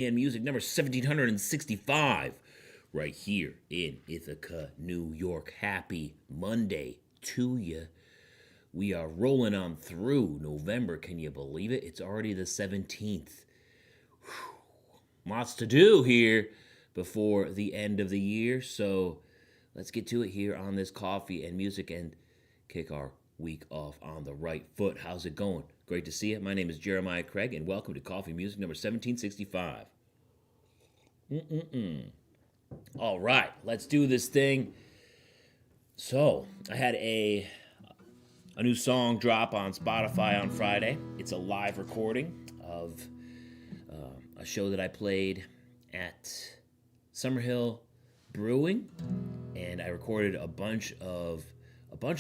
and music number 1765 right here in Ithaca, New York. Happy Monday to you. We are rolling on through November. Can you believe it? It's already the 17th. Lots to do here before the end of the year. So let's get to it here on this coffee and music and kick our week off on the right foot. How's it going? Great to see you. My name is Jeremiah Craig, and welcome to Coffee Music number 1765. All right, let's do this thing. So, I had a new song drop on Spotify on Friday. It's a live recording of a show that I played at Summerhill Brewing, and I recorded a bunch of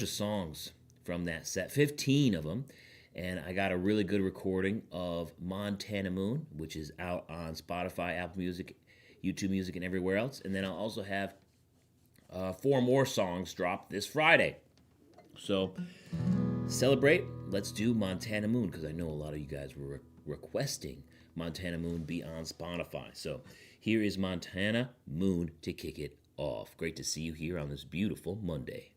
songs from that set, 15 of them, and I got a really good recording of Montana Moon, which is out on Spotify, Apple Music, YouTube Music, and everywhere else. And then I'll also have 4 more songs drop this Friday. So celebrate. Let's do Montana Moon, because I know a lot of you guys were requesting Montana Moon be on Spotify. So here is Montana Moon to kick it off. Great to see you here on this beautiful Monday.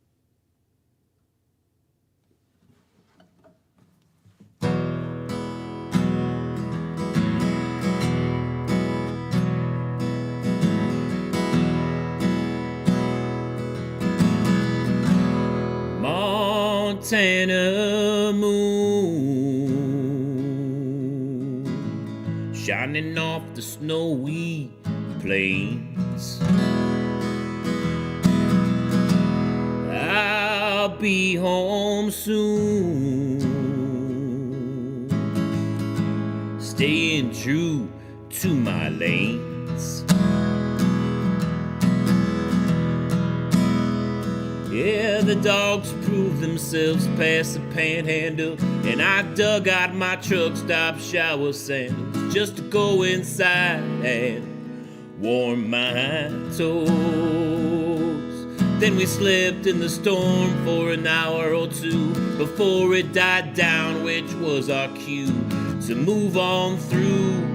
Montana moon shining off the snowy plains. I'll be home soon, staying true to my lanes. Yeah, the dogs proved themselves past the panhandle, and I dug out my truck stop shower sandals just to go inside and warm my toes. Then we slept in the storm for an hour or two before it died down, which was our cue to move on through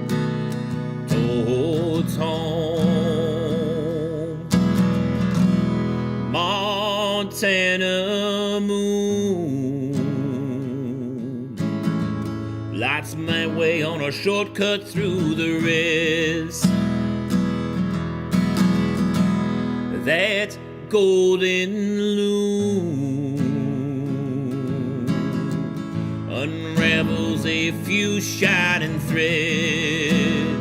towards home. Montana moon lights my way on a shortcut through the res. That golden loom unravels a few shining threads.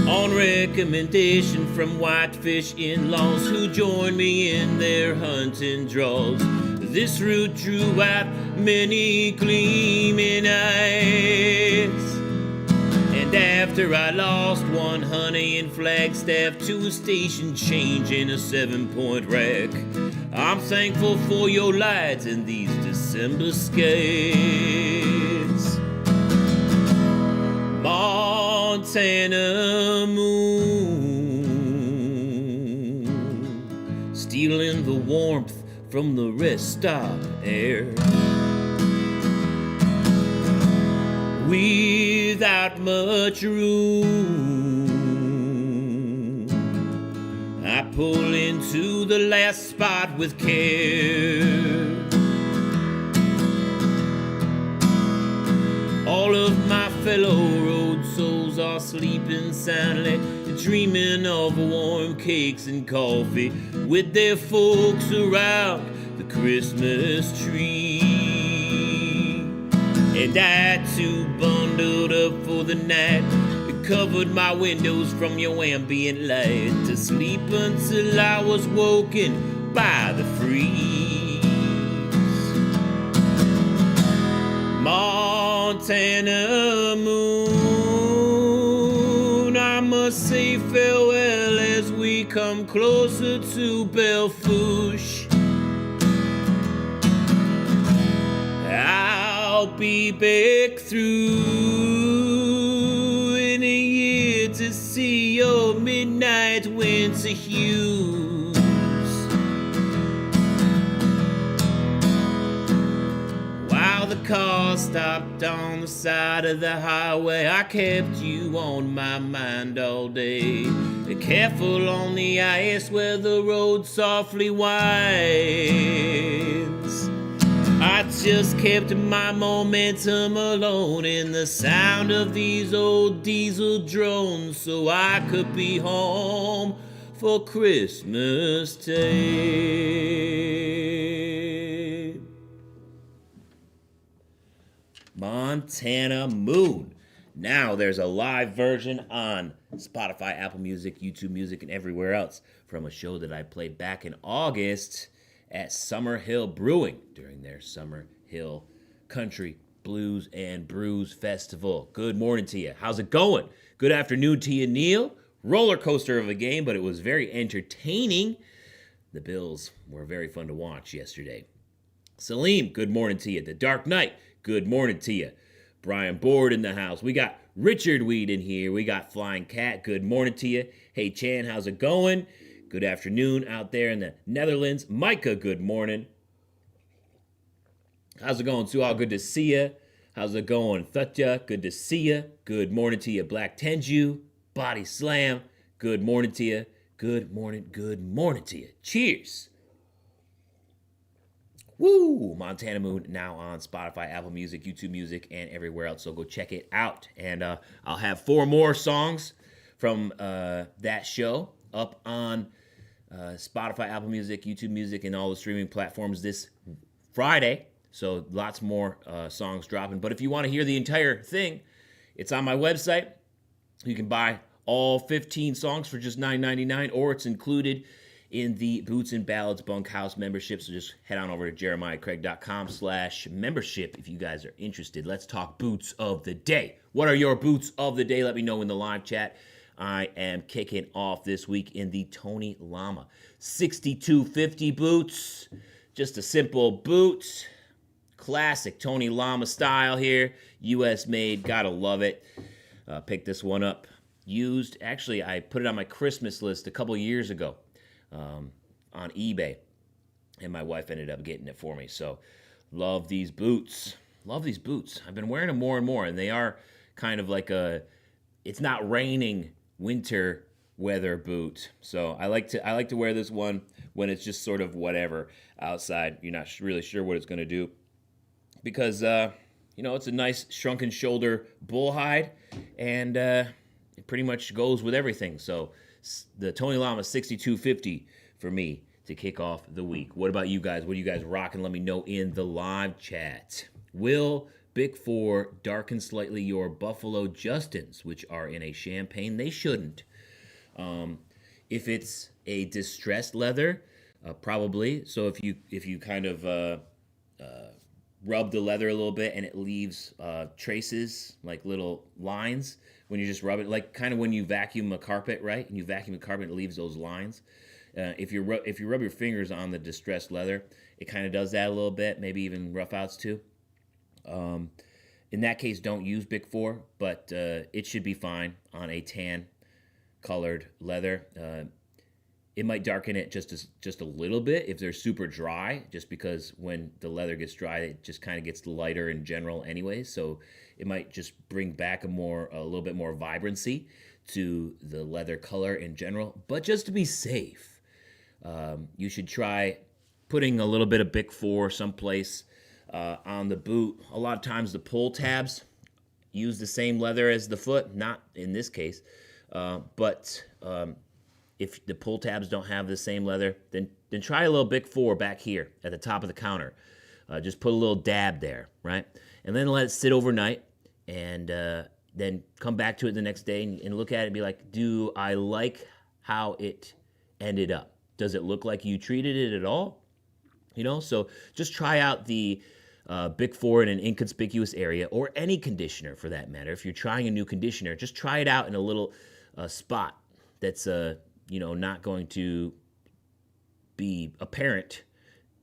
On recommendation from whitefish in-laws who joined me in their hunting draws, this route drew out many gleaming eyes. And after I lost one honey in Flagstaff to a station change in a 7-point rack, I'm thankful for your lights in these December skies. Montana moon stealing the warmth from the rest stop air. Without much room, I pull into the last spot with care. All of my fellow road souls are sleeping soundly, dreaming of warm cakes and coffee with their folks around the Christmas tree. And I too bundled up for the night, covered my windows from your ambient light, to sleep until I was woken by the freeze. Montana moon, I must say farewell as we come closer to Belfouche. I'll be back through in a year to see your midnight winter hues. While the car stopped on the side of the highway. I kept you on my mind all day. Be careful on the ice where the road softly winds. I just kept my momentum alone in the sound of these old diesel drones so I could be home for Christmas Day. Montana Moon. Now there's a live version on Spotify, Apple Music, YouTube Music, and everywhere else from a show that I played back in August at Summer Hill Brewing during their Summer Hill Country Blues and Brews Festival. Good morning to you. How's it going? Good afternoon to you, Neil. Roller coaster of a game, but it was very entertaining. The Bills were very fun to watch yesterday. Salim, good morning to you. The Dark Knight, good morning to you. Brian Board in the house. We got Richard Weed in here. We got Flying Cat, good morning to you. Hey, Chan, how's it going? Good afternoon out there in the Netherlands. Micah, good morning. How's it going, Sue? All good to see you. How's it going, Thutya? Good to see you. Good morning to you, Black Tenju. Body Slam, good morning to you. Good morning to you. Cheers. Woo! Montana Moon now on Spotify, Apple Music, YouTube Music, and everywhere else. So go check it out. And I'll have 4 more songs from that show up on Spotify, Apple Music, YouTube Music, and all the streaming platforms this Friday. So lots more songs dropping. But if you want to hear the entire thing, it's on my website. You can buy all 15 songs for just $9.99, or it's included in the Boots and Ballads Bunkhouse membership. So just head on over to jeremiahcraig.com/membership if you guys are interested. Let's talk boots of the day. What are your boots of the day? Let me know in the live chat. I am kicking off this week in the Tony Lama 6250 boots. Just a simple boot. Classic Tony Lama style here. US made. Gotta love it. Picked this one up used. Actually, I put it on my Christmas list a couple years ago on eBay, and my wife ended up getting it for me. So love these boots. Love these boots. I've been wearing them more and more, and they are kind of like it's not raining winter weather boot. So I like to wear this one when it's just sort of whatever outside. You're not really sure what it's going to do, because it's a nice shrunken shoulder bull hide, and it pretty much goes with everything. So the Tony Lama 6250 for me to kick off the week. What about you guys? What are you guys rocking? Let me know in the live chat. Will Big Four darken slightly your Buffalo Justins, which are in a champagne? They shouldn't. If it's a distressed leather, probably. So if you kind of rub the leather a little bit and it leaves traces, like little lines when you just rub it, like kind of when you vacuum a carpet, right? And you vacuum a carpet, it leaves those lines. If you rub your fingers on the distressed leather, it kind of does that a little bit, maybe even rough outs too. In that case, don't use Big Four, but it should be fine on a tan colored leather. It might darken it just a little bit if they're super dry, just because when the leather gets dry, it just kind of gets lighter in general anyways. So it might just bring back a little bit more vibrancy to the leather color in general. But just to be safe, you should try putting a little bit of Big Four someplace on the boot. A lot of times the pull tabs use the same leather as the foot, not in this case, but if the pull tabs don't have the same leather, then try a little Big Four back here at the top of the counter. Just put a little dab there, right? And then let it sit overnight, and then come back to it the next day and look at it and be like, do I like how it ended up? Does it look like you treated it at all? So just try out the Big Four in an inconspicuous area, or any conditioner for that matter. If you're trying a new conditioner, just try it out in a little spot that's not going to be apparent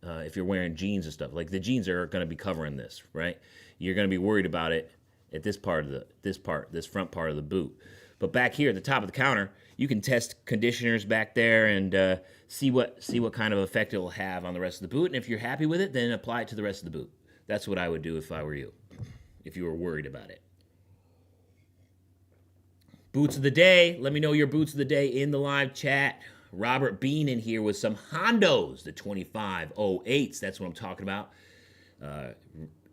if you're wearing jeans and stuff. Like the jeans are going to be covering this, right? You're going to be worried about it at this front part of the boot. But back here at the top of the counter, you can test conditioners back there and see what kind of effect it will have on the rest of the boot. And if you're happy with it, then apply it to the rest of the boot. That's what I would do if I were you, if you were worried about it. Boots of the day. Let me know your boots of the day in the live chat. Robert Bean in here with some Hondos, the 2508s. That's what I'm talking about.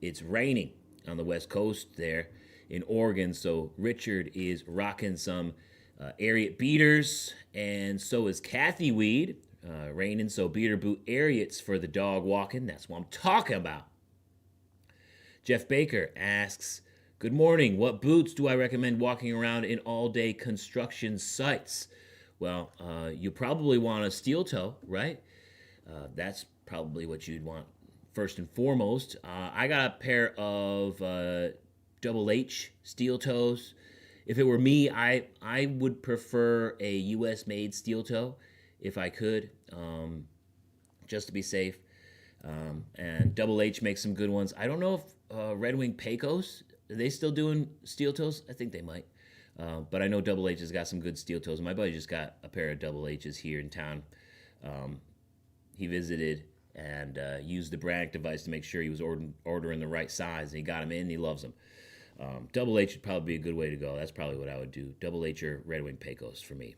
It's raining on the West Coast there in Oregon, so Richard is rocking some Ariat beaters, and so is Kathy Weed. Raining, so beater boot Ariats for the dog walking. That's what I'm talking about. Jeff Baker asks, good morning. What boots do I recommend walking around in all-day construction sites? Well, you probably want a steel toe, right? That's probably what you'd want first and foremost. I got a pair of Double H steel toes. If it were me, I would prefer a U.S.-made steel toe if I could, just to be safe. And Double H makes some good ones. I don't know if Red Wing Pecos, are they still doing steel toes? I think they might. But I know Double H has got some good steel toes. My buddy just got a pair of Double H's here in town. He visited and used the Brannock device to make sure he was ordering the right size. And he got them in, and he loves them. Double H would probably be a good way to go. That's probably what I would do. Double H or Red Wing Pecos for me.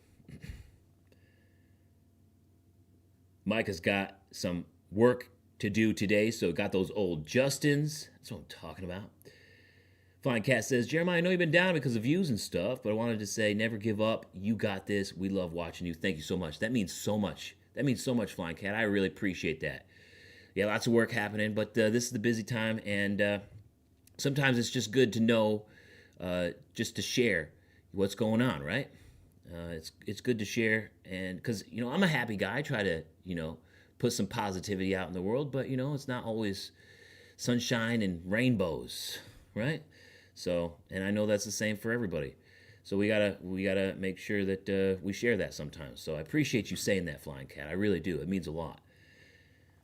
Mike has got some work to do today, so got those old Justins. That's what I'm talking about. Flying Cat says, Jeremiah, I know you've been down because of views and stuff, but I wanted to say never give up. You got this. We love watching you. Thank you so much. That means so much. That means so much, Flying Cat. I really appreciate that. Yeah, lots of work happening, but this is the busy time, and sometimes it's just good to know, just to share what's going on, right? It's good to share, and because, I'm a happy guy. I try to, put some positivity out in the world, but, it's not always sunshine and rainbows, right? So, and I know that's the same for everybody. So we gotta make sure that we share that sometimes. So I appreciate you saying that, Flying Cat. I really do. It means a lot.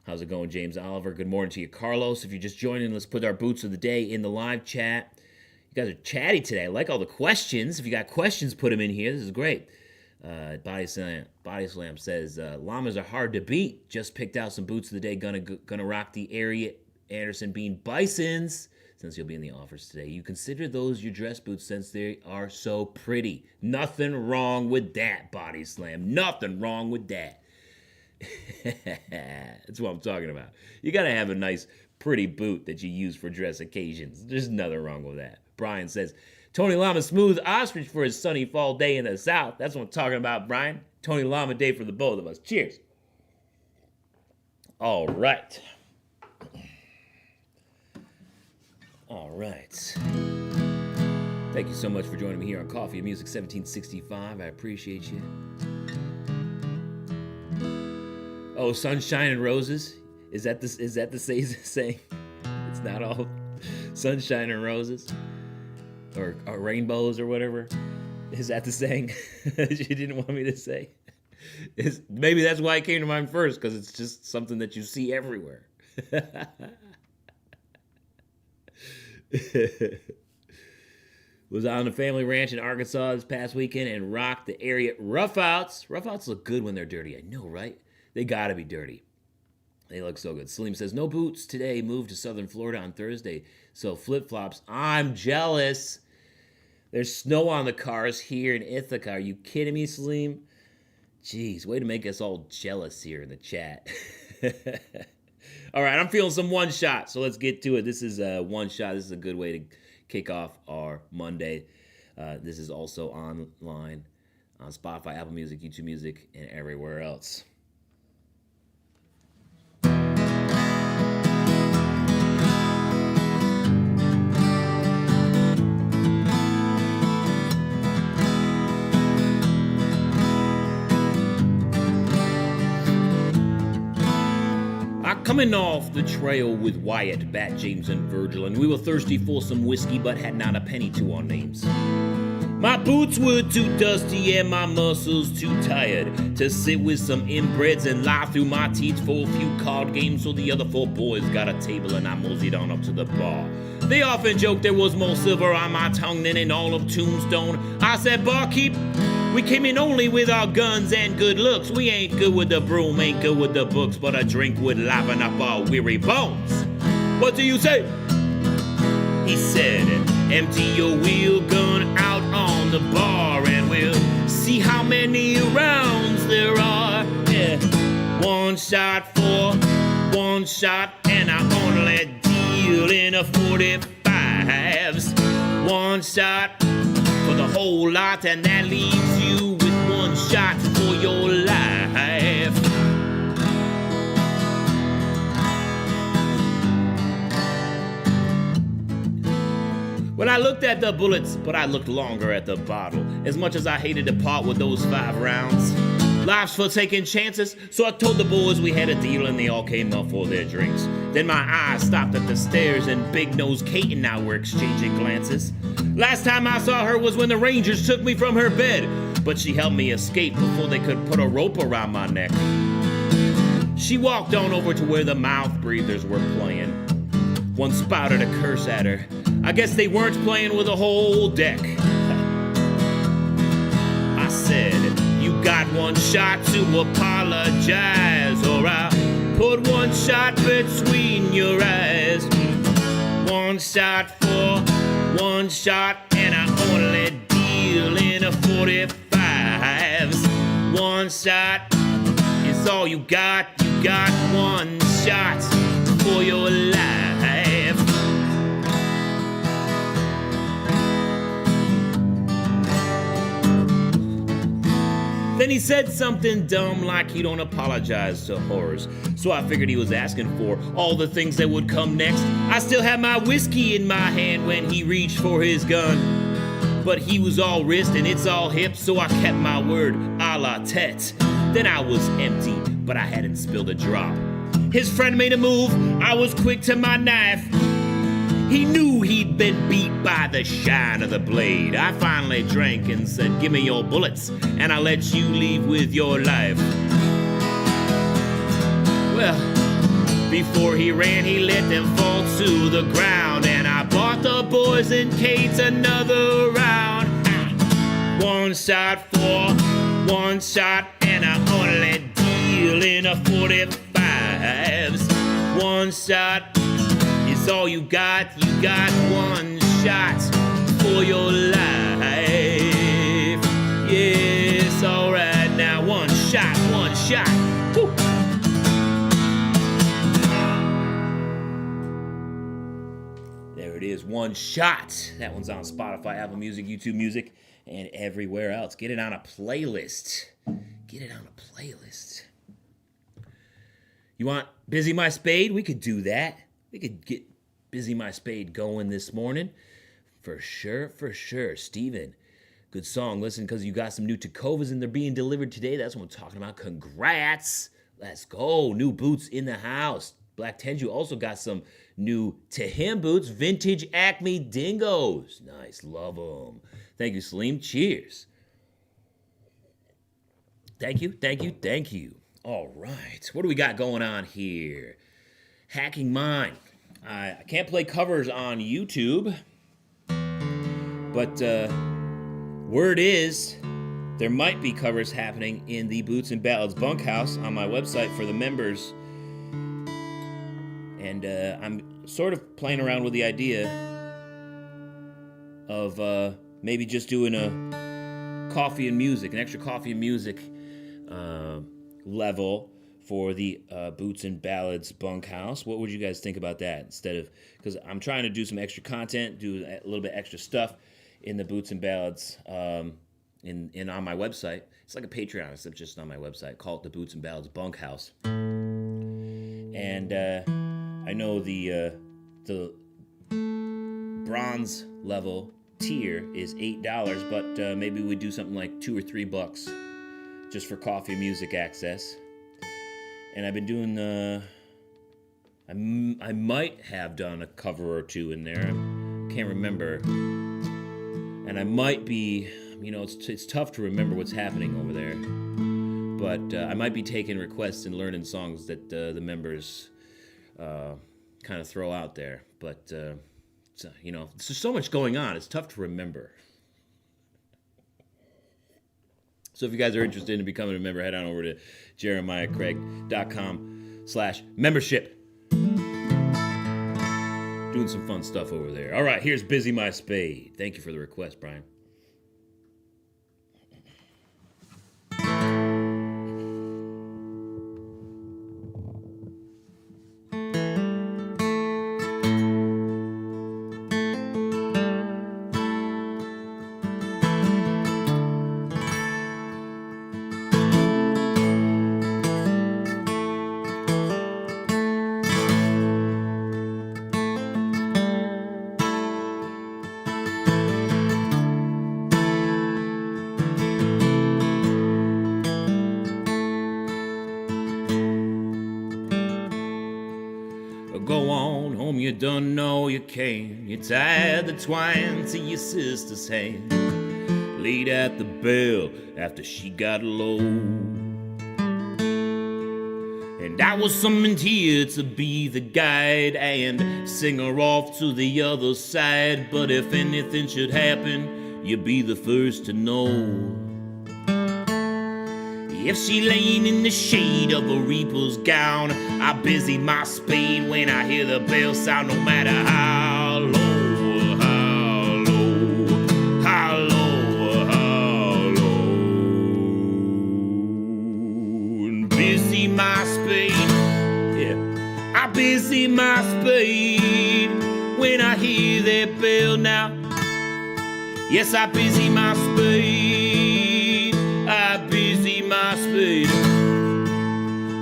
How's it going, James Oliver? Good morning to you, Carlos. If you're just joining, let's put our boots of the day in the live chat. You guys are chatty today. I like all the questions. If you got questions, put them in here. This is great. Body Slam says, llamas are hard to beat. Just picked out some boots of the day. Gonna rock the Ariat Anderson Bean Bisons since you'll be in the offers today. You consider those your dress boots since they are so pretty. Nothing wrong with that, Body Slam. Nothing wrong with that. That's what I'm talking about. You gotta have a nice, pretty boot that you use for dress occasions. There's nothing wrong with that. Brian says, Tony Llama smooth ostrich for his sunny fall day in the South. That's what I'm talking about, Brian. Tony Llama day for the both of us. Cheers. All right. All right. Thank you so much for joining me here on Coffee and Music 1765. I appreciate you. Oh, sunshine and roses? Is that the saying? It's not all sunshine and roses? Or rainbows or whatever? Is that the saying that you didn't want me to say? Maybe that's why it came to mind first, because it's just something that you see everywhere. Was on the family ranch in Arkansas this past weekend and rocked the Ariat Roughouts. Roughouts look good when they're dirty. I know, right? They gotta be dirty. They look so good. Salim says, no boots today. Moved to southern Florida on Thursday. So flip-flops. I'm jealous. There's snow on the cars here in Ithaca. Are you kidding me, Salim? Jeez, way to make us all jealous here in the chat. All right, I'm feeling some one shot, so let's get to it. This is a one shot. This is a good way to kick off our Monday. This is also online on Spotify, Apple Music, YouTube Music, and everywhere else. Coming off the trail with Wyatt, Bat, James, and Virgil, and we were thirsty for some whiskey, but had not a penny to our names. My boots were too dusty and my muscles too tired to sit with some inbreds and lie through my teeth for a few card games, so the other four boys got a table and I moseyed on up to the bar. They often joked there was more silver on my tongue than in all of Tombstone. I said, barkeep, we came in only with our guns and good looks. We ain't good with the broom, ain't good with the books, but a drink would liven up our weary bones. What do you say? He said, empty your wheel gun out on the bar and we'll see how many rounds there are. Yeah. One shot for one shot, and I only deal in a 45s. One shot for the whole lot, and that leaves you with one shot for your life. When I looked at the bullets, but I looked longer at the bottle. As much as I hated to part with those 5 rounds. Life's for taking chances, so I told the boys we had a deal and they all came up for their drinks. Then my eyes stopped at the stairs and Big Nose Kate and I were exchanging glances. Last time I saw her was when the Rangers took me from her bed, but she helped me escape before they could put a rope around my neck. She walked on over to where the mouth breathers were playing. One spouted a curse at her. I guess they weren't playing with a whole deck. I said, you got one shot to apologize, or I'll put one shot between your eyes. One shot for one shot, and I only deal in a 45s. One shot is all you got one shot for your life. Then he said something dumb like he don't apologize to whores. So I figured he was asking for all the things that would come next. I still had my whiskey in my hand when he reached for his gun. But he was all wrist and it's all hip, so I kept my word a la tete. Then I was empty, but I hadn't spilled a drop. His friend made a move, I was quick to my knife. He knew he'd been beat by the shine of the blade. I finally drank and said, give me your bullets, and I'll let you leave with your life. Well, before he ran, he let them fall to the ground, and I bought the boys and Kate another round. One shot for one shot, and I only deal in a 45s. One shot is all you got one shot for your life. Yes, alright, now one shot. Woo. There it is, one shot. That one's on Spotify, Apple Music, YouTube Music, and everywhere else. Get it on a playlist. You want Busy My Spade? We could do that. We could get Busy My Spade going this morning. For sure. Steven, good song. Listen, because you got some new Tacovas and they're being delivered today. That's what I'm talking about. Congrats. Let's go. New boots in the house. Black Tenju also got some new To Him boots. Vintage Acme Dingoes. Nice. Love them. Thank you, Salim. Cheers. Thank you. All right. What do we got going on here? Hacking Mine. I can't play covers on YouTube, but word is there might be covers happening in the Boots and Ballads bunkhouse on my website for the members. And I'm sort of playing around with the idea of maybe just doing an extra coffee and music level for the Boots and Ballads bunkhouse. What would you guys think about that? Instead of, because I'm trying to do some extra content, do a little bit extra stuff in the Boots and Ballads in on my website. It's like a Patreon, except just on my website. Call it the Boots and Ballads bunkhouse. And I know the bronze level tier is $8, but maybe we do something like $2 or $3 just for coffee and music access. And I've been doing I might have done a cover or two in there. Can't remember. And I might be, it's tough to remember what's happening over there. But I might be taking requests and learning songs that the members kind of throw out there. But, there's so much going on. It's tough to remember. So if you guys are interested in becoming a member, head on over to jeremiahcraig.com/membership. Doing some fun stuff over there. All right, here's Busy My Spade. Thank you for the request, Brian. Go on home, you don't know you can. You tied the twine to your sister's hand, laid at the bell after she got low. And I was summoned here to be the guide and sing her off to the other side. But if anything should happen, you'd be the first to know. If she laying in the shade of a reaper's gown, I busy my spade when I hear the bell sound, no matter how low, how low, how low, how low. And busy my spade, yeah, I busy my spade when I hear that bell now. Yes, I busy my spade, I busy my spade,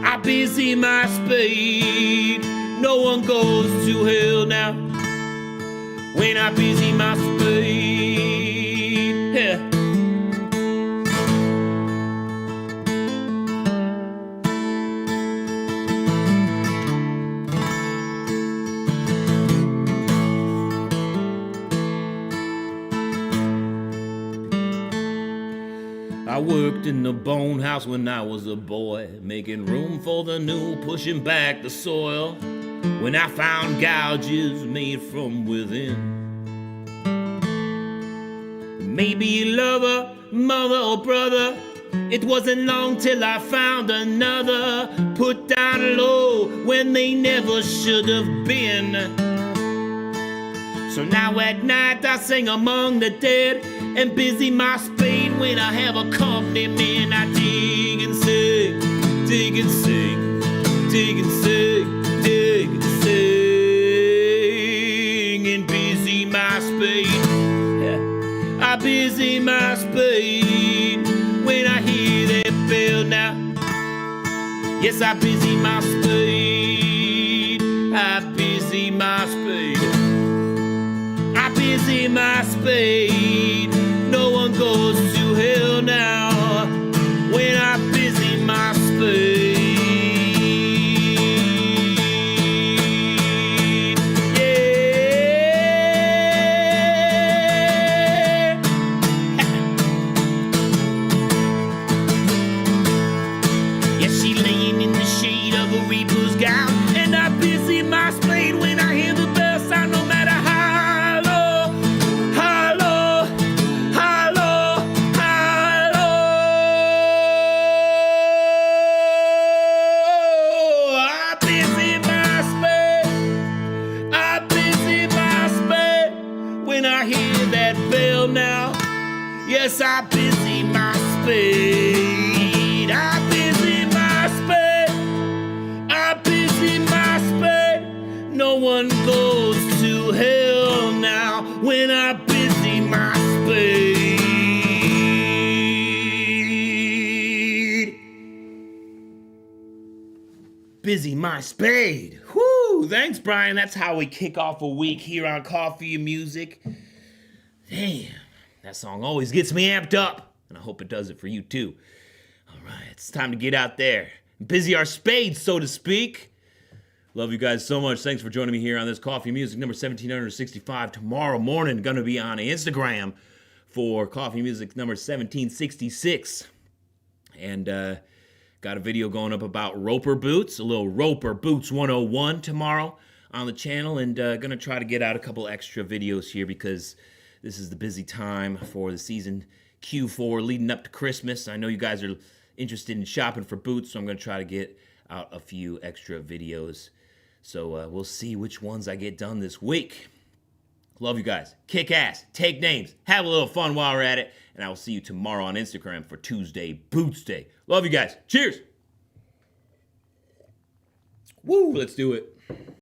I busy my spade. No one goes to hell now when I busy my spade. Yeah. I worked in the bone house when I was a boy, making room for the new, pushing back the soil. When I found gouges made from within, maybe a lover, mother or brother, it wasn't long till I found another, put down low when they never should have been. So now at night I sing among the dead and busy my spade when I have a company man. I dig and sing, dig and sing, dig and sing, dig and sing, and busy my spade. Yeah. I busy my spade when I hear that bell now. Yes, I busy my spade, I busy my spade, I busy my spade. No one goes to hell now when I busy my spade. Yeah. Yeah, she laying in the shade of a reaper's gown, and I busy my spade when I hear the bell sound, no matter how. Now, yes, I busy my spade, I busy my spade, I busy my spade. No one goes to hell now when I busy my spade. Busy my spade. Whoo! Thanks, Brian. That's how we kick off a week here on Coffee and Music. Damn, that song always gets me amped up, and I hope it does it for you too. All right, it's time to get out there and busy our spades, so to speak. Love you guys so much. Thanks for joining me here on this Coffee Music number 1765. Tomorrow morning, going to be on Instagram for Coffee Music number 1766. And got a video going up about roper boots, a little roper boots 101 tomorrow on the channel, and going to try to get out a couple extra videos here because this is the busy time for the season Q4 leading up to Christmas. I know you guys are interested in shopping for boots, so I'm going to try to get out a few extra videos So we'll see which ones I get done this week. Love you guys. Kick ass. Take names. Have a little fun while we're at it. And I will see you tomorrow on Instagram for Tuesday Boots Day. Love you guys. Cheers. Woo, let's do it.